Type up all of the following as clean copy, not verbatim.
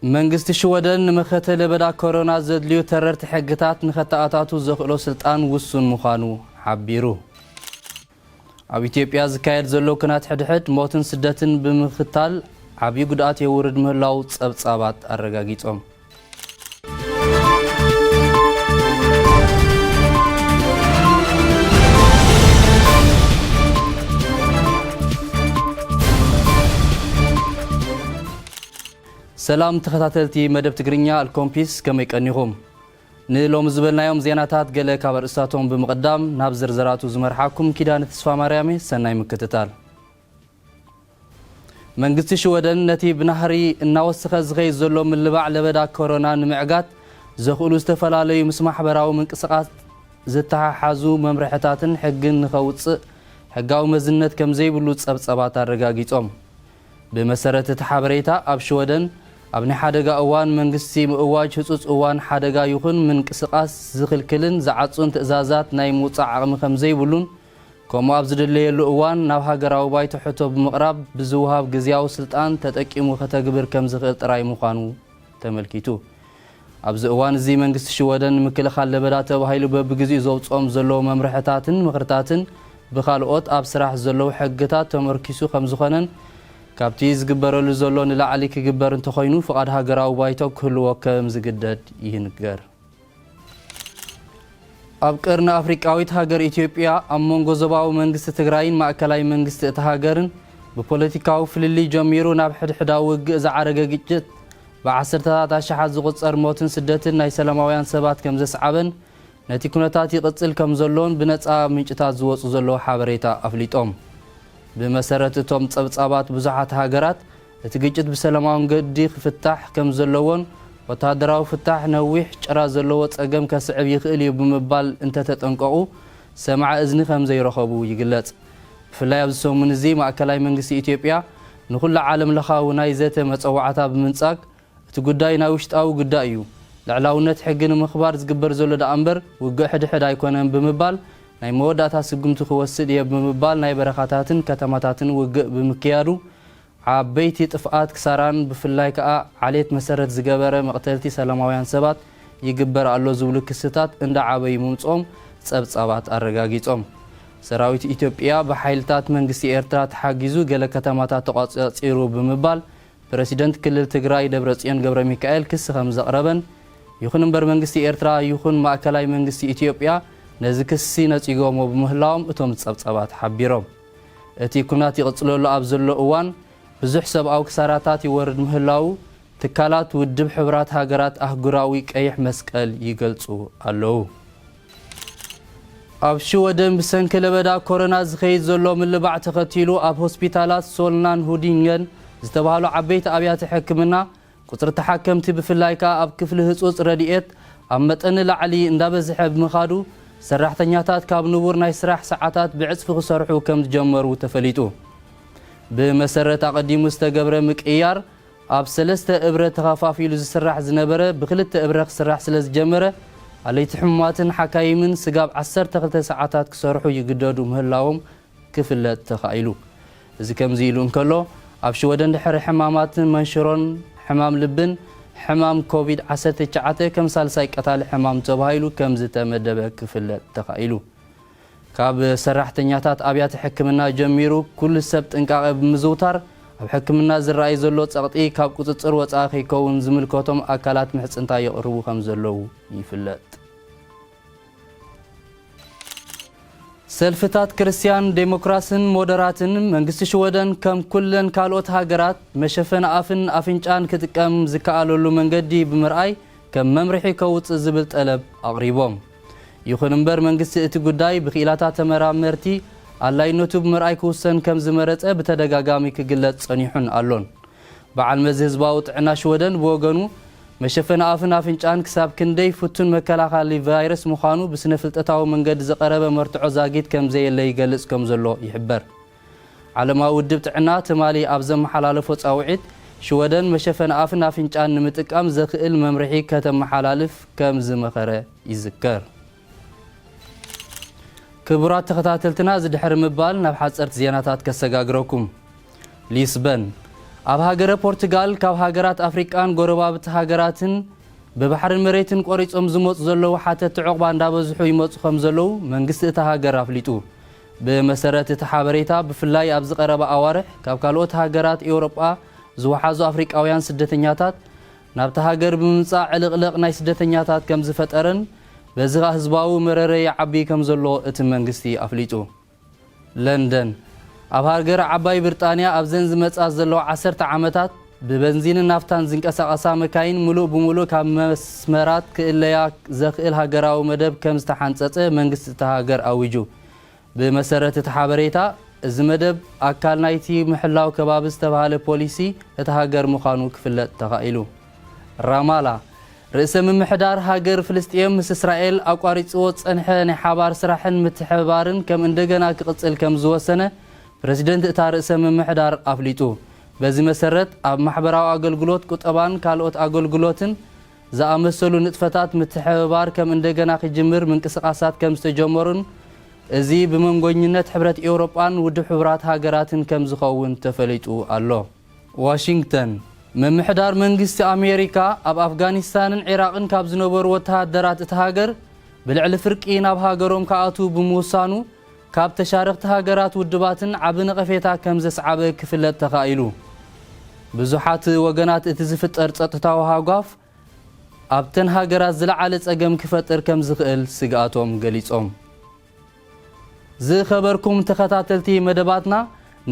መንግስት ሽወደን ንመኸተለ በዳ ኮሮና ዘድልዩ ተረርቲ ሕግታት ንኸተኣታቱ ዘኽእሎ ስልጣን ውሱን ምዃኑ ሓቢሩ። ኣብ ኢትዮጵያ ዝካየድ ዘሎ ኩናት ሕድሕድ ሞትን ስደትን ብምኽታል ዓብዪ ጉድኣት የውርድ ምህላው ጸብጻባት ኣረጋጊጾም። ሰላም ተኸታተልቲ መደብ ትግርኛ አልኮምፒስ ከመይ ቀኒኹም ንሎም ዝበልናዮም ዜናታት ገለ ካብ ርእሳቶም ብምቕዳም ናብ ዝርዝራቱ ዝመርሓኩም ኪዳነ ተስፋ ማርያም ሰናይ ምክትታል። መንግስቲ ሽወደን ነቲ ብናህሪ እናወሰኸ ዝኸይድ ዘሎ ምልባዕ ለበዳ ኮሮና ንምዕጋት ዘኽእሉ ዝተፈላለዩ ምስ ማሕበራዊ ምንቅስቓስ ዝተሓሓዙ መምርሕታትን ሕግን ንኸውፅእ ሕጋዊ መዝነት ከም ዘይብሉ ጸብጸባት ኣረጋጊጾም። ብመሰረት እቲ ሓበሬታ ኣብ ሽወደን ኣብ ናይ ሓደጋ እዋን መንግስቲ ምእዋጅ ህፁፅ እዋን ሓደጋ ይኹን ምንቅስቓስ ዝኽልክልን ዝዓፁን ትእዛዛት ናይ ምውፃእ ዓቕሚ ከም ዘይብሉን ከምኡ ኣብ ዝድለየሉ እዋን ናብ ሃገራዊ ባይቶ ሕቶ ብምቕራብ ብዝውሃብ ግዝያዊ ስልጣን ተጠቂሙ ከተግብር ከም ዝኽእል ጥራይ ምዃኑ ተመልኪቱ። ኣብዚ እዋን እዚ መንግስቲ ሽወደን ምክልኻል ለበዳ ተባሂሉ በብግዚኡ ዘውፅኦም ዘለዎ መምርሕታትን ምኽርታትን ብኻልኦት ኣብ ስራሕ ዘለዉ ሕግታት ተመርኪሱ ከም ዝኾነን ካብቲ ዝግበረሉ ዘሎ ንላዕሊ ክግበር እንተኾይኑ ፍቓድ ሃገራዊ ባይቶ ክህልዎ ከም ዝግደድ ይንገር። ኣብ ቀርኒ ኣፍሪቃዊት ሃገር ኢትዮጵያ ኣብ መንጎ ዞባዊ መንግስቲ ትግራይን ማእከላዊ መንግስቲ እቲ ሃገርን ብፖለቲካዊ ፍልልይ ጀሚሩ ናብ ሕድሕዳዊ ውግእ ዝዓረገ ግጭት ብዓሰርተታት ኣሽሓት ዝቑፀር ሞትን ስደትን ናይ ሰላማውያን ሰባት ከም ዘስዓበን ነቲ ኩነታት ይቕፅል ከም ዘሎን ብነፃ ምንጭታት ዝወፁ ዘለዎ ሓበሬታ ኣፍሊጦም። ብመሰረት እቶም ጸብጻባት ብዙሓት ሃገራት እቲ ግጭት ብሰላማዊ መንገዲ ክፍታሕ ከም ዘለዎን ወታደራዊ ፍታሕ ነዊሕ ጭራ ዘለዎ ጸገም ከስዕብ ይኽእል እዩ ብምባል እንተተጠንቀቑ ሰምዐ እዝኒ ከም ዘይረኸቡ ይግለጽ። ብፍላይ ኣብዚ ሰሙን እዚ ማእከላዊ መንግስቲ ኢትዮጵያ ንኹሉ ዓለም ለኻዊ ናይ ዘተ መፀዋዕታ ብምንጻግ እቲ ጉዳይ ናይ ውሽጣዊ ጉዳይ እዩ፣ ልዕላውነት ሕጊ ንምኽባር ዝግበር ዘሎ ዳ እምበር ውግእ ሕድሕድ ኣይኮነን ብምባል ናይ መወዳእታ ስጉምቲ ክወስድ እየ ብምባል ናይ በረኻታትን ከተማታትን ውግእ ብምክያዱ ዓበይቲ ጥፍኣት ክሳራን ብፍላይ ከዓ ዓሌት መሰረት ዝገበረ መቕተልቲ ሰላማውያን ሰባት ይግበር ኣሎ ዝብሉ ክስታት እንዳዓበዩ ምምጾም ጸብጻባት ኣረጋጊጾም። ሰራዊት ኢትዮጵያ ብሓይልታት መንግስቲ ኤርትራ ተሓጊዙ ገለ ከተማታት ተቋፂሩ ብምባል ፕሬሲደንት ክልል ትግራይ ደብረጽዮን ገብረ ሚካኤል ክስ ከም ዘቕረበን ይኹን እምበር መንግስቲ ኤርትራ ይኹን ማእከላዊ መንግስቲ ኢትዮጵያ ነዚ ክሲ ነፂጎሞ ብምህላዎም እቶም ጸብጻባት ሓቢሮም። እቲ ኩናት ይቕፅለሉ ኣብ ዘሎ እዋን ብዙሕ ሰብኣዊ ክሳራታት ይወርድ ምህላው ትካላት ውድብ ሕብራት ሃገራት ኣህጉራዊ ቀይሕ መስቀል ይገልጹ ኣለዉ። ኣብ ሽወደን ብሰንኪ ለበዳ ኮሮና ዝኸይድ ዘሎ ምልባዕ ተኸቲሉ ኣብ ሆስፒታላት ሶልናን ሁዲንገን ዝተባሃሉ ዓበይቲ ኣብያተ ሕክምና ቁፅሪ ተሓከምቲ ብፍላይ ከዓ ኣብ ክፍሊ ህፁፅ ረድኤት ኣብ መጠን ላዕሊ እንዳበዝሐ ብምኻዱ ሰራሕተኛታት ካብ ንቡር ናይ ስራሕ ሰዓታት ብዕፅፊ ክሰርሑ ከም ዝጀመሩ ተፈሊጡ። ብመሰረት ኣቐዲሙ ዝተገብረ ምቅያር ኣብ 3 እብረ ተኸፋፊሉ ዝስራሕ ዝነበረ ብክልተ እብረ ክስራሕ ስለ ዝጀመረ ኣለይቲ ሕሙማትን ሓካይምን ስጋብ 12 ሰዓታት ክሰርሑ ይግደዱ ምህላዎም ክፍለጥ ተኻኢሉ። እዚ ከምዚ ኢሉ እንከሎ ኣብ ሽወደን ድሕሪ ሕማማትን መንሽሮን ሕማም ልብን ሕማም ኮቪድ-19 ከም ሳልሳይ ቀታሊ ሕማም ተባሂሉ ከም ዝተመደበ ክፍለጥ ተኻኢሉ። ካብ ሰራሕተኛታት ኣብያተ ሕክምና ጀሚሩ ኩሉ ሰብ ጥንቃቐ ብምዝውታር ኣብ ሕክምና ዝረኣይ ዘሎ ጸቕጢ ካብ ቁፅፅር ወፃኢ ከይከውን ዝምልከቶም ኣካላት ምሕፅንታ የቕርቡ ከም ዘለዉ ይፍለጥ። ሰልፍታት ክርስቲያን ዴሞክራስን ሞደራትን መንግስቲ ሽወደን ከም ኩለን ካልኦት ሃገራት መሸፈን ኣፍን ኣፍንጫን ክጥቀም ዝከኣለሉ መንገዲ ብምርኣይ ከም መምርሒ ከውፅእ ዝብል ጠለብ ኣቕሪቦም። ይኹን እምበር መንግስቲ እቲ ጉዳይ ብኽኢላታት ተመራመርቲ ኣድላይነቱ ብምርኣይ ክውሰን ከም ዝመረፀ ብተደጋጋሚ ክግለጽ ጸኒሑን ኣሎን። በዓል መዚ ህዝባዊ ጥዕና ሽወደን ብወገኑ መሸፈን ኣፍን ኣፍንጫን ክሳብ ክንደይ ፍቱን መከላኸሊ ቫይረስ ምዃኑ ብስነ ፍልጠታዊ መንገዲ ዘቐረበ መርትዖ ዛጊት ከም ዘየለ ይገልጽ ከም ዘሎ ይሕበር። ዓለማዊ ውድብ ጥዕና ትማሊ ኣብ ዘመሓላለፎ ጻውዒት ሽወደን መሸፈን ኣፍን ኣፍንጫን ንምጥቃም ዘኽእል መምርሒ ከተመሓላልፍ ከም ዝመኸረ ይዝከር። ክቡራት ተኸታተልትና ዝድሕሪ ምባል ናብ ሓፀርቲ ዜናታት ከሰጋግረኩም። ሊስበን ኣብ ሃገረ ፖርቱጋል ካብ ሃገራት ኣፍሪቃን ጎረባብቲ ሃገራትን በባሕርን መሬትን ቆሪጾም ዝመጹ ዘለዉ ሓተት ዕቑባ እንዳበዝሑ ይመጹ ከም ዘለዉ መንግስቲ እታ ሃገር ኣፍሊጡ ብመሰረት እቲ ሓበሬታ ብፍላይ ኣብ ዝቐረበ ኣዋርሕ ካብ ካልኦት ሃገራት ኤውሮጳ ዝወሓዙ ኣፍሪቃውያን ስደተኛታት ናብታ ሃገር ብምምጻእ ዕልቕልቕ ናይ ስደተኛታት ከም ዝፈጠረን በዚ ህዝባዊ መረረይ ዓቢ ከም ዘሎ እቲ መንግስቲ ኣፍሊጡ ለንደን ኣብ ሃገር ዓባይ ብሪጣንያ ኣብ ዘን ዝመጻ ዘለዋ 10 ዓመታት ብበንዚንን ናፍታን ዝንቀሳቐሳ መካይን ሙሉእ ብምሉእ ካብ መስመራት ክእለያ ዘኽእል ሃገራዊ መደብ ከም ዝተሓንጸጸ መንግስቲ እታ ሃገር ኣዊጁ ብመሰረት እቲ ሓበሬታ እዚ መደብ ኣካል ናይቲ ምሕላው ከባቢ ዝተባሃለ ፖሊሲ እታ ሃገር ምዃኑ ክፍለጥ ተኻኢሉ ራማላ ርእሰ ምምሕዳር ሃገር ፍልስጥኤም ምስ እስራኤል ኣቋሪጽዎ ጸንሐ ናይ ሓባር ስራሕን ምትሕብባርን ከም እንደገና ክቕጽል ከም ዝወሰነ ፕረሲደንት እታ ርእሰ ምምሕዳር ኣፍሊጡ በዚ መሰረት ኣብ ማሕበራዊ ኣገልግሎት ቁጠባን ካልኦት ኣገልግሎትን ዝኣመሰሉ ንጥፈታት ምትሕብባር ከም እንደገና ክጅምር ምንቅስቓሳት ከም ዝተጀመሩን እዚ ብመንጎኝነት ሕብረት ኤውሮጳን ውድብ ሕብራት ሃገራትን ከም ዝኸውን ተፈሊጡ ኣሎ ዋሽንግተን ምምሕዳር መንግስቲ ኣሜሪካ ኣብ ኣፍጋኒስታንን ዒራቅን ካብ ዝነበሩ ወተሃደራት እቲ ሃገር ብልዕሊ ፍርቂ ናብ ሃገሮም ከኣትዉ ብምውሳኑ ካብ ተሻረኽቲ ሃገራት ውድባትን ዓቢ ነቐፌታ ከም ዘስዓበ ክፍለጥ ተኻኢሉ ብዙሓት ወገናት እቲ ዝፍጠር ጸጥታዊ ሃጓፍ ኣብተን ሃገራት ዝለዓለ ጸገም ክፈጥር ከም ዝኽእል ስግኣቶም ገሊጾም ዝኸበርኩም ተኸታተልቲ መደባትና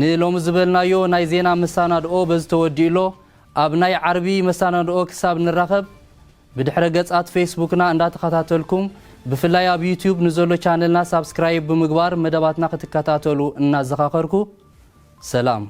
ንሎሚ ዝበልናዮ ናይ ዜና መሰናድኦ በዝተወዲኡሎ ኣብ ናይ ዓርቢ መሰናድኦ ክሳብ ንራኸብ ብድሕረ ገጻት ፌስቡክና እንዳተኸታተልኩም ብፍላይ ኣብ ዩቲዩብ ንዘሎ ቻነልና ሳብስክራይብ ብምግባር መደባትና ክትከታተሉ እናዘኻኸርኩ ሰላም